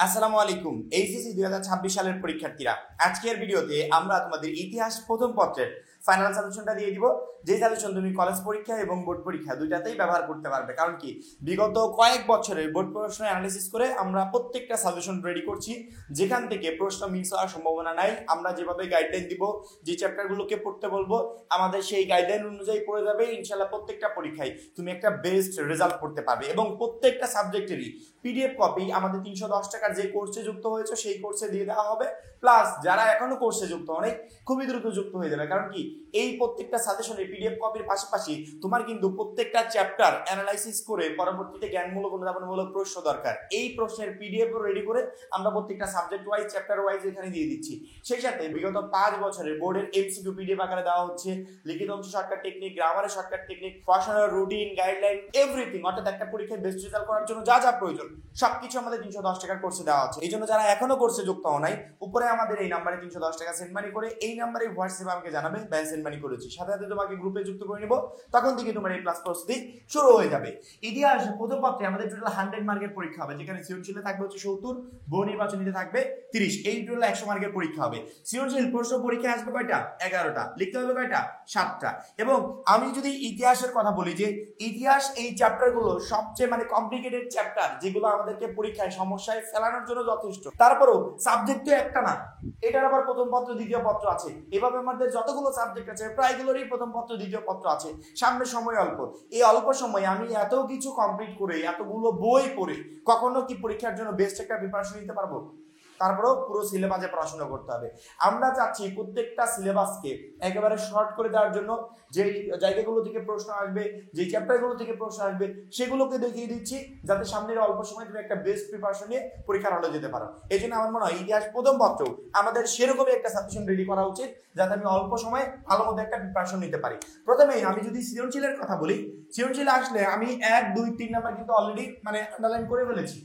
আসসালামু আলাইকুম। এইচএসসি 2026 সালের পরীক্ষার্থীরা, আজকের ভিডিওতে আমরা তোমাদের ইতিহাস প্রথম পত্রের ফাইনাল সাজেশনটা দিয়ে দিব। যে সাজেশন তুমি কলেজ পরীক্ষা এবং বোর্ড পরীক্ষা দুইটাতেই ব্যবহার করতে পারবে। কারণ কি, বিগত কয়েক বছরের বোর্ড প্রশ্ন অ্যানালিসিস করে আমরা প্রত্যেকটা সাজেশন রেডি করছি, যেখান থেকে প্রশ্ন মিস হওয়ার সম্ভাবনা নাই। আমরা যেভাবে গাইডলাইন দিব, যে চ্যাপ্টারগুলোকে পড়তে বলবো, আমাদের সেই গাইডলাইন অনুযায়ী পড়ে যাবে। ইনশাল্লাহ প্রত্যেকটা পরীক্ষায় তুমি একটা বেস্ট রেজাল্ট করতে পারবে। এবং প্রত্যেকটা সাবজেক্টেরই পিডিএফ কপি আমাদের 310 টাকার যে কোর্সে যুক্ত হয়েছে সেই কোর্সে দিয়ে দেওয়া হবে। প্লাস যারা এখনো কোর্সে যুক্ত অনেক খুবই দ্রুত যুক্ত হয়ে যাবে। কারণ কি, এই প্রত্যেকটা সাজেশনের পিডিএফ কপির পাশাপাশি তোমার কিন্তু প্রত্যেকটা চ্যাপ্টার অ্যানালাইসিস করে পরবর্তীতে জ্ঞানমূলক অনুধাবনমূলক প্রশ্ন দরকার। এই প্রশ্নের পিডিএফ রেডি করে আমরা প্রত্যেকটা সাবজেক্ট ওয়াইজ চ্যাপ্টার ওয়াইজ এখানে দিয়ে দিচ্ছি। সেই সাথে বিগত 5 বছরের বোর্ডের এমসিকিউ পিডিএফ আকারে দেওয়া হচ্ছে, লিখিত অংশ শর্টকাট টেকনিক, গ্রামারের শর্টকাট টেকনিক, পড়াশোনার রুটিন, গাইডলাইন, এভরিথিং। অর্থাৎ একটা পরীক্ষায় বেস্ট রেজাল্ট করার জন্য যা যা প্রয়োজন সবকিছু আমাদের 310 টাকার কোর্সে দেওয়া হচ্ছে। এই জন্য যারা এখনো কোর্সে যুক্ত হও নাই, উপরে আমাদের এই নাম্বারে 310 টাকা সেন্ড মানি করে এই নাম্বারে হোয়াটসঅ্যাপে আমাকে জানাবে ব্যাংক সেন্ড মানি করেছি, সাথে সাথে তোমাকে গ্রুপে যুক্ত করে নিব। তখন থেকে তোমার এই ক্লাস প্রস্তুতি শুরু হয়ে যাবে। ইতিহাস প্রথম পত্রে আমাদের টোটাল 100 মার্কের পরীক্ষা হবে, যেখানে সৃজনশীলে থাকবে হচ্ছে 70, বহু নির্বাচনীতে থাকবে 30। এই টোটাল 100 মার্কের পরীক্ষা হবে। সৃজনশীল প্রশ্ন পরীক্ষায় আসবে কয়টা? 11টা। লিখতে হবে কয়টা? 7টা। এবং আমি যদি ইতিহাসের কথা বলি, যে ইতিহাস এই চ্যাপ্টারগুলো সবচেয়ে কমপ্লিকেটেড চ্যাপ্টার, যেগুলো আমাদেরকে পরীক্ষায় সমস্যায় ফেলানোর জন্য যথেষ্ট। তারপরেও সাবজেক্ট তো একটা না, এটার আবার প্রথম পত্র দ্বিতীয় পত্র আছে। এভাবে আমাদের যতগুলো সাবজেক্ট আছে প্রায়গুলোরই প্রথম পত্র দ্বিতীয় পত্র আছে। সামনে সময় অল্প, এই অল্প সময়ে আমি এত কিছু কমপ্লিট করে, এতগুলো বই পড়ে কখনো কি পরীক্ষার জন্য বেস্ট একটা প্রিপারেশন নিতে পারবো? তারপরেও পুরো সিলেবাসে পড়াশোনা করতে হবে। আমরা চাচ্ছি প্রত্যেকটা সিলেবাসকে একেবারে শর্ট করে দেওয়ার জন্য। যে জায়গাগুলো থেকে প্রশ্ন আসবে, যে চ্যাপ্টারগুলো থেকে প্রশ্ন আসবে, সেগুলোকে দেখিয়ে দিচ্ছি, যাতে সামনের অল্প সময় তুমি একটা বেস্ট প্রিপারেশন নিয়ে পরীক্ষার হলে যেতে পারো। এই জন্য আমার মনে হয় ইতিহাস প্রথম পত্র আমাদের সেরকমই একটা সাজেশন রেডি করা উচিত, যাতে আমি অল্প সময়ে ভালো মতো একটা প্রিপারেশন নিতে পারি। প্রথমেই আমি যদি সৃজনশীলের কথা বলি, সৃজনশীলে আসলে আমি 1, 2, 3 নাম্বার কিন্তু অলরেডি আন্ডারলাইন করে ফেলেছি।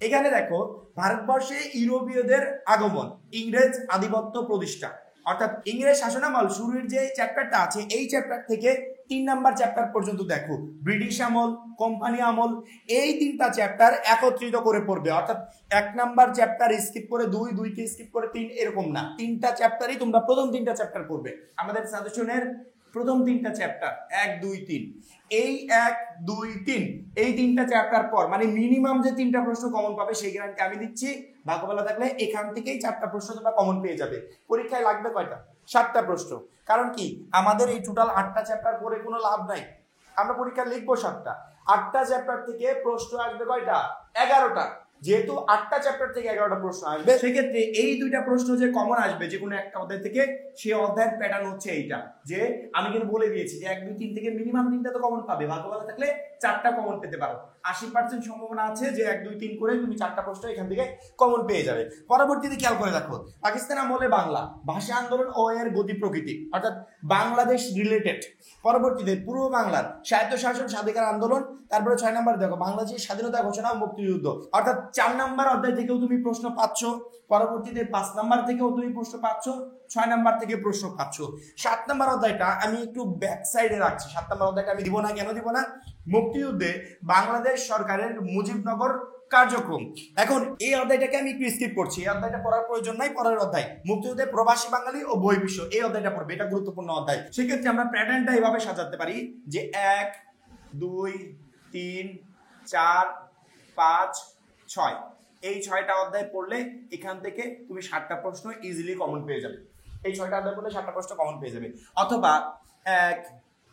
এখানে দেখো, ভারতবর্ষে ইউরোপীয়দের আগমন, ইংরেজ আধিপত্য প্রতিষ্ঠা, অর্থাৎ ইংরেজ শাসনামল শুরুর যে চ্যাপ্টারটা আছে, এই চ্যাপ্টার থেকে 3 নাম্বার চ্যাপ্টার পর্যন্ত দেখো, ব্রিটিশ আমল, কোম্পানি আমল, এই 3টা চ্যাপ্টার একত্রিত করে পড়বে। অর্থাৎ 1 নাম্বার চ্যাপ্টার স্কিপ করে 2, 2কে স্কিপ করে 3, এরকম না। 3টা চ্যাপ্টারই তোমরা প্রথম 3টা চ্যাপ্টার পড়বে। আমাদের সাজেশনের প্রথম 3টা চ্যাপ্টার 1, 2, 3, এই 1, 2, 3 এই 3টা চ্যাপ্টার পর মিনিমাম যে 3টা প্রশ্ন কমন পাবে সেই গ্যারান্টি আমি দিচ্ছি। ভাগ্য ভালো থাকলে এখান থেকেই 4টা প্রশ্ন তোমরা কমন পেয়ে যাবে। পরীক্ষায় লাগবে কয়টা? 7টা প্রশ্ন। কারণ কি, আমাদের এই টোটাল 8টা চ্যাপ্টার পড়ে কোনো লাভ নাই। আমরা পরীক্ষা লিখবো 7টা, 8টা চ্যাপ্টার থেকে প্রশ্ন আসবে কয়টা? 11টা। যেহেতু 8টা চ্যাপ্টার থেকে 11টা প্রশ্ন আসবে, সেক্ষেত্রে এই 2টা প্রশ্ন যে কমন আসবে যে কোনো একটা অধ্যায় থেকে, সেই অধ্যায়ের প্যাটার্ন হচ্ছে এইটা, যে আমি কিন্তু বলে দিয়েছি যে 1, 2, 3 থেকে মিনিমাম 3টা তো কমন পাবে। ভাগ্য ভালো থাকলে 4টা কমন পেতে পারো। 80% সম্ভাবনা আছে যে 1, 2, 3 করে তুমি 4টা প্রশ্ন এখান থেকে কমন পেয়ে যাবে। পরবর্তীতে খেয়াল করে দেখো, পাকিস্তান আমলে বাংলা, ভাষা আন্দোলন ও এর গতি প্রকৃতি, অর্থাৎ বাংলাদেশ রিলেটেড। পরবর্তীতে পূর্ব বাংলার স্বায়ত্তশাসন স্বাধিকার আন্দোলন। তারপরে 6 নাম্বার দেখো, বাংলাদেশের স্বাধীনতা ঘোষণা ও মুক্তিযুদ্ধ। অর্থাৎ 4 নাম্বার অধ্যায় থেকেও তুমি প্রশ্ন পাচ্ছ, পরবর্তীতে 5 নাম্বার থেকেও তুমি প্রশ্ন পাচ্ছ, 6 নাম্বার থেকে প্রশ্ন পাচ্ছ। 7 নাম্বার অধ্যায়টা আমি একটু ব্যাক সাইডে রাখছি। 7 নাম্বার অধ্যায়টা আমি দিব না। কেন দিব না? মুক্তিযুদ্ধে বাংলাদেশ সরকারের মুজিবনগর কার্যক্রম। এখন এই অধ্যায়টাকে আমি একটু স্কিপ করছি, এই অধ্যায়টা পড়ার প্রয়োজন নাই। পরের অধ্যায় মুক্তিযুদ্ধে প্রবাসী বাঙালি ও বহির্বিশ্ব, এই অধ্যায়টা পড়বে, এটা গুরুত্বপূর্ণ অধ্যায়। সেক্ষেত্রে আমরা প্যাটার্নটা এভাবে সাজাতে পারি যে 1, 2, 3, 4, 5, 6, এই 6টা অধ্যায় পড়লে এখান থেকে তুমি 7টা প্রশ্ন ইজিলি কমন পেয়ে যাবে। এই 6টা অধ্যায় পড়লে 7টা প্রশ্ন কমন পেয়ে যাবে। অথবা 1,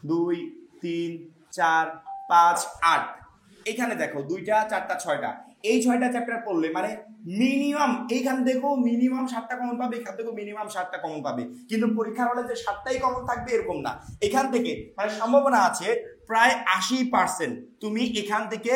2, 3, 4, 5, 8, এখানে দেখো 2টা, 4টা, 6টা, এই 6টা চ্যাপ্টার পড়লে মিনিমাম এইখান থেকেও মিনিমাম 7টা কমন পাবে, এখান থেকেও মিনিমাম 7টা কমন পাবে। কিন্তু পরীক্ষার হলে যে 7টাই কমন থাকবে এরকম না। এখান থেকে সম্ভাবনা আছে প্রায় 80% তুমি এখান থেকে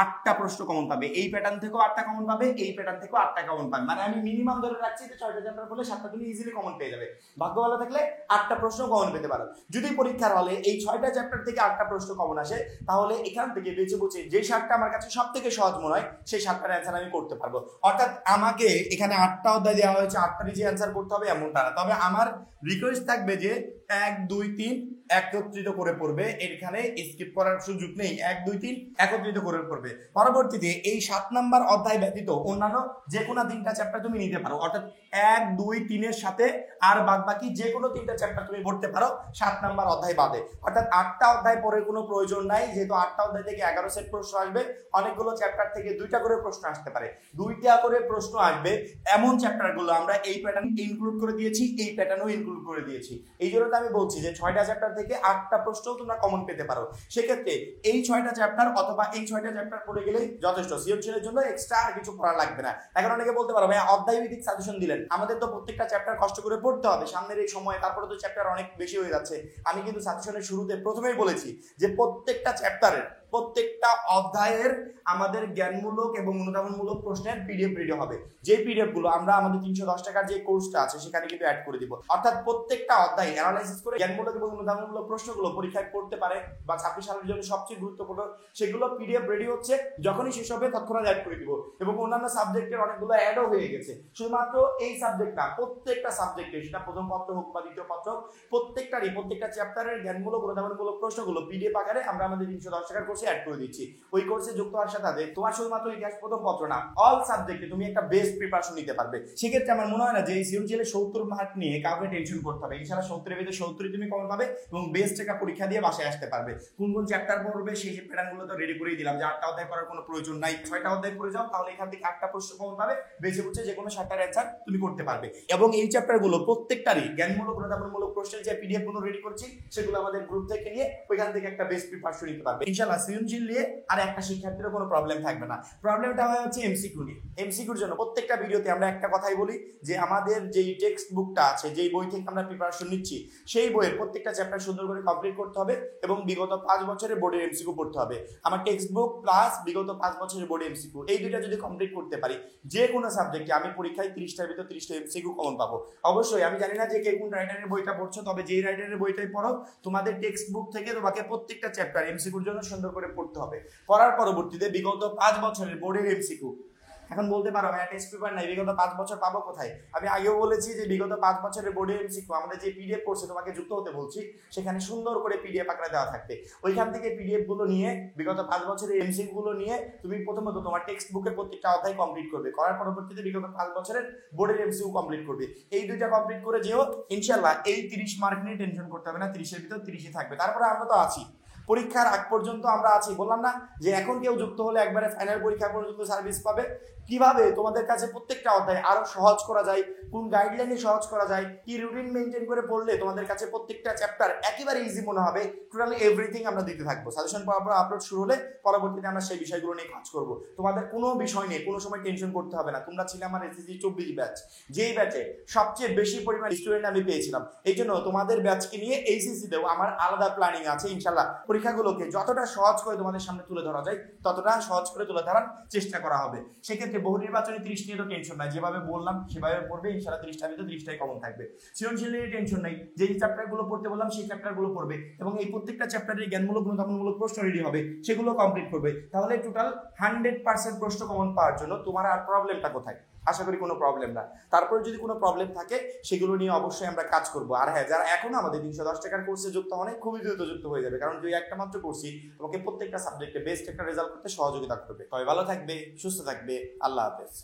8টা প্রশ্ন কমন পাবে। এই প্যাটার্ন থেকেও 8টা কমন পাবে, এই প্যাটার্ন থেকেও 8টা কমন পাবে। আমি মিনিমাম ধরে রাখছি যে 6টা চ্যাপ্টার পড়লে 7টা তুমি ইজিলি কমন পেয়ে যাবে। ভাগ্য ভালো থাকলে 8টা প্রশ্ন কমন পেতে পারো। যদি পরীক্ষার হলে এই 6টা চ্যাপ্টার থেকে 8টা প্রশ্ন কমন আসে, তাহলে এখান থেকে বেছে বুঝে যে 7টা আমার কাছে সব থেকে সহজ মনে হয়, সেই 7টার অ্যান্সার আমি করতে পারবো। অর্থাৎ আমাকে এখানে 8টা অধ্যায় দেওয়া হয়েছে, 8টারই যে অ্যান্সার করতে হবে এমনটা না। তবে আমার রিকোয়েস্ট থাকবে যে 1 2 3 একত্রিত করে পড়বে, এখানে স্কিপ করার সুযোগ নেই। 1 2 3 একত্রিত করে পড়বে। পরবর্তীতে এই 7 নাম্বার অধ্যায় ব্যতীত অন্যান্য যে কোনো 3টা চ্যাপ্টার তুমি নিতে পারো, অর্থাৎ 1 2 3 এর সাথে আর বাকি যে কোনো 3টা চ্যাপ্টার তুমি পড়তে পারো 7 নাম্বার অধ্যায় বাদে। অর্থাৎ 8টা অধ্যায় পড়ার কোনো প্রয়োজন নাই, যেহেতু 8টা অধ্যায় থেকে 11 সেট প্রশ্ন আসবে। অনেকগুলো চ্যাপ্টার থেকে 2টা করে প্রশ্ন আসতে পারে, 2টা করে প্রশ্ন আসবে এমন চ্যাপ্টারগুলো আমরা এই প্যাটার্ন ইনক্লুড করে দিয়েছি, এই প্যাটার্নও ইনক্লুড করে দিয়েছি। এই জন্য আমি বলছি যে 6টা চ্যাপ্টার থেকে 8টা প্রশ্ন তোমরা কমন পেতে পারো। সেক্ষেত্রে এই 6টা চ্যাপ্টার অথবা এই 6টা চ্যাপ্টার পড়ে গেলেই যথেষ্ট, সৃজনশীলের জন্য এক্সট্রা আর কিছু পড়া লাগবে না। এখন অনেকে বলতে পারো ভাই অধ্যায় ভিত্তিক সাজেশন দিলেন, আমাদের তো প্রত্যেকটা চ্যাপ্টার কষ্ট করে পড়তে হবে সামনের এই সময়, তারপরে তো চ্যাপ্টার অনেক বেশি হয়ে যাচ্ছে। আমি কিন্তু সাজেশনের শুরুতে প্রথমেই বলেছি যে প্রত্যেকটা চ্যাপ্টারের প্রত্যেকটা অধ্যায়ের আমাদের জ্ঞানমূলক এবং অনুধাবনমূলক প্রশ্নের পিডিএফ রেডি হবে, যে পিডিএফ গুলো আমরা আমাদের 310 টাকার যে কোর্সটা আছে সেখানে কিন্তু অ্যাড করে দিব। অর্থাৎ প্রত্যেকটা অধ্যায় অ্যানালাইসিস করে জ্ঞানমূলক এবং অনুধাবনমূলক প্রশ্নগুলো পরীক্ষায় পড়তে পারে বা 26 সালের জন্য সবচেয়ে গুরুত্বপূর্ণ সেগুলো পিডিএফ রেডি হচ্ছে, যখনই শেষ হবে তৎক্ষণাৎ অ্যাড করে দিব। এবং অন্যান্য সাবজেক্টের অনেকগুলো অ্যাডও হয়ে গেছে, শুধুমাত্র এই সাবজেক্ট না, প্রত্যেকটা সাবজেক্টে, সেটা প্রথম পত্র হোক বা দ্বিতীয় পত্র, প্রত্যেকটা চ্যাপ্টারের জ্ঞানমূলক অনুধাবনমূলক প্রশ্নগুলো পিডিএফ আকারে আমরা আমাদের 310 টাকার কোর্সে অ্যাড করে দিচ্ছি। ওই কোর্সে যুক্ত হওয়ার সাথে তোমার শুধুমাত্র ইতিহাস প্রথম পত্র না, অল সাবজেক্টে তুমি একটা বেস্ট প্রিপারেশন নিতে পারবে। সেক্ষেত্রে আমার মনে হয় না যে এই সৃজনশীলে 70 মার্ক নিয়ে কাউকে টেনশন করতে হবে। ইনশাআল্লাহ 70 এর ভিতরে 70 তুমি কমন পাবে এবং বেস্ট একটা পরীক্ষা দিয়ে বাসায় আসতে পারবে। কোন কোন চ্যাপ্টার পড়বে সেই প্যাটার্নগুলো তো রেডি করেই দিলাম, যে 8টা অধ্যায় করার কোনো প্রয়োজন নাই, 6টা অধ্যায় পড়ে যাও, তাহলে এখান থেকে 8টা প্রশ্ন কমন পাবে, বেছে বুঝে যে কোনো 7টার অ্যানসার তুমি করতে পারবে। এবং এই চ্যাপ্টারগুলো প্রত্যেকটারই জ্ঞানমূলক অনুধাবনমূলক প্রশ্নের যে পিডিএফ গুলো রেডি করছি সেগুলো আমাদের গ্রুপ থেকে নিয়ে ওইখান থেকে একটা বেস্ট প্রিপারেশন নিতে পারবে ইনশাআল্লাহ। সৃজনশীল নিয়ে আর একটা শিক্ষার্থীর কোনো প্রবলেম থাকবে না। প্রবলেমটা হয় হচ্ছে এমসিকিউ নিয়ে। এমসিকিউর জন্য প্রত্যেকটা ভিডিওতে আমরা একটা কথাই বলি যে আমাদের যেই টেক্সট বুকটা আছে, যেই বই থেকে আমরা প্রিপারেশন নিচ্ছি, সেই বইয়ের প্রত্যেকটা চ্যাপ্টার সুন্দর করে কমপ্লিট করতে হবে এবং বিগত 5 বছরের বোর্ডের এমসিকিউ পড়তে হবে। আমার টেক্সট বুক প্লাস বিগত 5 বছরের বোর্ডের এমসিকিউ, এই দুইটা যদি কমপ্লিট করতে পারি, যে কোনো সাবজেক্টে আমি পরীক্ষায় 30টার ভিতর 30টা এমসিকিউ কমন পাবো। অবশ্যই আমি জানি না যে কে কোন রাইটারের বইটা পড়ছো, তবে যেই রাইটারের বইটাই পড়ো তোমাদের টেক্সট বুক থেকে তোমাকে প্রত্যেকটা চ্যাপ্টার এমসিকিউর জন্য সুন্দর করে পড়তে হবে। পড়ার পরবর্তীতে বিগত 5 বছরের বোর্ডের এমসিকিউ, এখন বলতে পারো ভাই টেস্ট পেপার নাই, বিগত 5 বছর পাবো কোথায়? আমি আগেও বলেছি যে বিগত 5 বছরের বোর্ডের এমসিকিউ আমাদের যে পিডিএফ কোর্সে তোমাকে যুক্ত হতে বলছি সেখানে সুন্দর করে পিডিএফ আকারে দেওয়া থাকবে। ওইখান থেকে পিডিএফ গুলো নিয়ে বিগত 5 বছরের এমসিকিউ গুলো নিয়ে তুমি প্রথমত তোমার টেক্সট বুকের প্রত্যেকটা অধ্যায় কমপ্লিট করবে, করার পরবর্তীতে বিগত 5 বছরের বোর্ডের এমসিকিউ কমপ্লিট করবে। এই দুইটা কমপ্লিট করে যেও ইনশাআল্লাহ এই 30 মার্ক নিয়ে টেনশন করতে হবে না, 30 এর ভিতর 30ই থাকবে। তারপরে আমরা তো আছি, পরীক্ষার আগ পর্যন্ত আমরা আছি। বললাম না যে এখন কেউ যুক্ত হলে একবারে ফাইনাল পরীক্ষা পর্যন্ত সার্ভিস পাবে। কিভাবে তোমাদের কাছে প্রত্যেকটা অধ্যায় আরো সহজ করা যায়, কোন গাইডলাইনে সহজ করা যায়, কি রুটিন মেনটেন করে পড়লে তোমাদের কাছে প্রত্যেকটা চ্যাপ্টার একেবারে ইজি মনে হবে, টোটালি এভরিথিং আমরা দিতে থাকবো। সাজেশন পর আপলোড শুরু হলে পরবর্তীতে আমরা সেই বিষয়গুলো নিয়ে কাজ করব। তোমাদের কোনো বিষয় নিয়ে কোনো সময় টেনশন করতে হবে না। তোমরা ছিলে আমার এসএসসি 24 ব্যাচ, যেই ব্যাচে সবচেয়ে বেশি পরিমাণ স্টুডেন্ট আমি পেয়েছিলাম। এই জন্য তোমাদের ব্যাচকে নিয়ে এইচএসসি তেও আমার আলাদা প্ল্যানিং আছে। ইনশাআল্লাহ পরীক্ষাগুলোকে যতটা সহজ করে তোমাদের সামনে তুলে ধরা যায় ততটা সহজ করে তুলে ধরার চেষ্টা করা হবে। সেক্ষেত্রে বহু নির্বাচনে 30 নিয়ে তো টেনশন নাই, যেভাবে বললাম সেভাবে পড়বে ইনশাআল্লাহ। 30টার ভিতরে 30টাই কমন থাকবে। সৃজনশীল নিয়ে টেনশন নাই, যেই চ্যাপ্টারগুলো পড়তে বললাম সেই চ্যাপ্টারগুলো পড়বে এবং এই প্রত্যেকটা চ্যাপ্টারের জ্ঞানমূলক অনুধাবনমূলক প্রশ্ন রেডি হবে, সেগুলো কমপ্লিট করবে। তাহলে টোটাল 100% প্রশ্ন কমন পাওয়ার জন্য তোমার আর প্রবলেমটা কোথায়? আশা করি কোনো প্রবলেম না। তারপরে যদি কোনো প্রবলেম থাকে সেগুলো নিয়ে অবশ্যই আমরা কাজ করবো। আর হ্যাঁ, যারা এখনো আমাদের 310 টাকার কোর্সে যুক্ত অনেক খুবই দ্রুত যুক্ত হয়ে যাবে, কারণ যদি একটা মাত্র কোর্সই তোমাকে প্রত্যেকটা সাবজেক্টে বেস্ট একটা রেজাল্ট করতে সহযোগিতা করবে। তবে ভালো থাকবে, সুস্থ থাকবে, আল্লাহ হাফেজ।